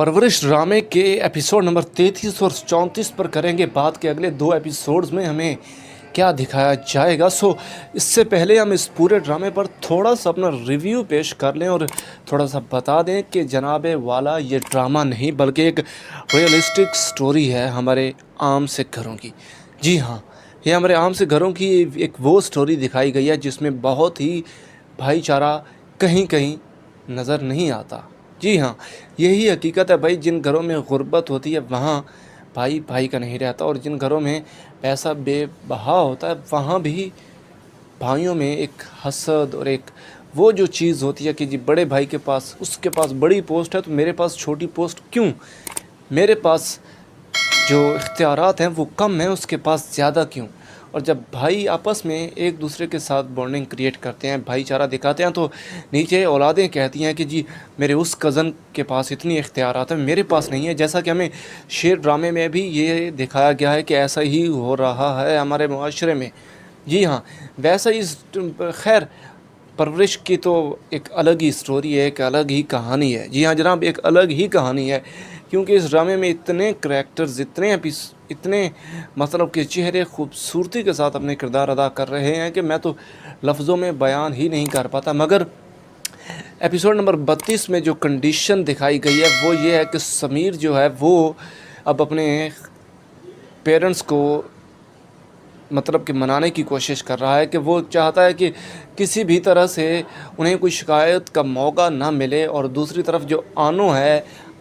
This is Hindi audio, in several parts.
परवरिश ड्रामे के एपिसोड नंबर 33 और 34 पर करेंगे बात कि अगले 2 एपिसोड्स में हमें क्या दिखाया जाएगा। इससे पहले हम इस पूरे ड्रामे पर थोड़ा सा अपना रिव्यू पेश कर लें और थोड़ा सा बता दें कि जनाबे वाला ये ड्रामा नहीं बल्कि एक रियलिस्टिक स्टोरी है हमारे आम से घरों की। जी हाँ, ये हमारे आम से घरों की एक वो स्टोरी दिखाई गई है जिसमें बहुत ही भाईचारा कहीं कहीं नज़र नहीं आता। जी हाँ, यही हकीकत है भाई। जिन घरों में गुर्बत होती है वहाँ भाई भाई का नहीं रहता, और जिन घरों में पैसा बेबहा होता है वहाँ भी भाइयों में एक हसद और एक वो जो चीज़ होती है कि जी बड़े भाई के पास, उसके पास बड़ी पोस्ट है तो मेरे पास छोटी पोस्ट क्यों, मेरे पास जो इख्तियारात हैं वो कम हैं, उसके पास ज़्यादा क्यों। और जब भाई आपस में एक दूसरे के साथ बॉन्डिंग क्रिएट करते हैं, भाईचारा दिखाते हैं, तो नीचे औलादें कहती हैं कि जी मेरे उस कज़न के पास इतनी इख्तियारात हैं, मेरे पास नहीं है। जैसा कि हमें शेर ड्रामे में भी ये दिखाया गया है कि ऐसा ही हो रहा है हमारे मुआशरे में। जी हाँ, वैसा ही खैर परवरिश की तो एक अलग ही स्टोरी है, एक अलग ही कहानी है। जी हाँ जनाब, एक अलग ही कहानी है, क्योंकि इस ड्रामे में इतने करैक्टर्स, इतने मतलब कि चेहरे खूबसूरती के साथ अपने किरदार अदा कर रहे हैं कि मैं तो लफ्ज़ों में बयान ही नहीं कर पाता। मगर एपिसोड नंबर 32 में जो कंडीशन दिखाई गई है वो ये है कि समीर जो है वो अब अपने पेरेंट्स को मतलब कि मनाने की कोशिश कर रहा है कि वो चाहता है कि किसी भी तरह से उन्हें कोई शिकायत का मौका ना मिले। और दूसरी तरफ जो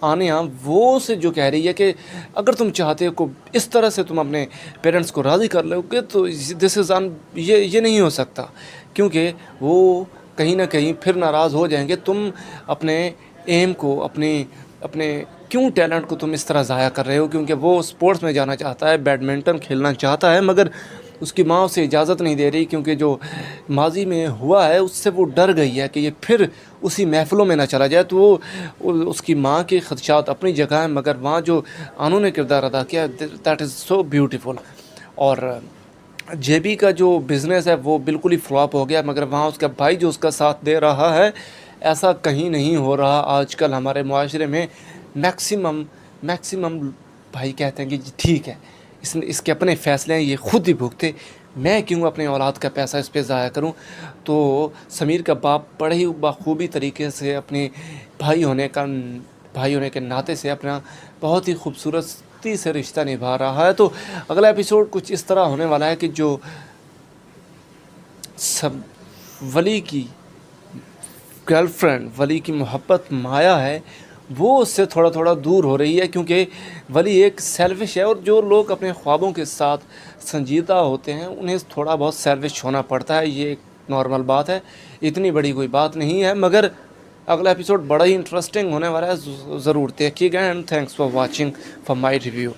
आनिया वो से जो कह रही है कि अगर तुम चाहते हो को इस तरह से तुम अपने पेरेंट्स को राज़ी कर लोगे तो दिस इज़ ये नहीं हो सकता, क्योंकि वो कहीं ना कहीं फिर नाराज़ हो जाएंगे। तुम अपने एम को, अपने क्यों टैलेंट को तुम इस तरह ज़ाया कर रहे हो, क्योंकि वो स्पोर्ट्स में जाना चाहता है, बैडमिंटन खेलना चाहता है, मगर उसकी माँ उसे इजाज़त नहीं दे रही, क्योंकि जो माजी में हुआ है उससे वो डर गई है कि ये फिर उसी महफ़िलों में ना चला जाए। तो वो उसकी माँ के ख़दशात अपनी जगह हैं, मगर वहाँ जो आनू ने किरदार अदा किया दैट इज़ सो ब्यूटीफुल। और जेबी का जो बिज़नेस है वो बिल्कुल ही फ्लॉप हो गया, मगर वहाँ उसका भाई जो उसका साथ दे रहा है। ऐसा कहीं नहीं हो रहा आजकल हमारे मुआशरे में। मैक्सिमम भाई कहते हैं कि जी ठीक है, इसके अपने फ़ैसले हैं, ये खुद ही भुगते, मैं क्यों अपने औलाद का पैसा इस पे ज़ाया करूं। तो समीर का बाप बड़े ही बखूबी तरीके से अपने भाई होने के नाते से अपना बहुत ही खूबसूरती से रिश्ता निभा रहा है। तो अगला एपिसोड कुछ इस तरह होने वाला है कि जो सब वली की गर्लफ्रेंड, वली की मोहब्बत माया है, वो उससे थोड़ा थोड़ा दूर हो रही है, क्योंकि वली एक सेल्फिश है। और जो लोग अपने ख्वाबों के साथ संजीदा होते हैं उन्हें थोड़ा बहुत सेल्फिश होना पड़ता है, ये एक नॉर्मल बात है, इतनी बड़ी कोई बात नहीं है। मगर अगला एपिसोड बड़ा ही इंटरेस्टिंग होने वाला है, ज़रूर देखिएगा। And thanks for watching for my review.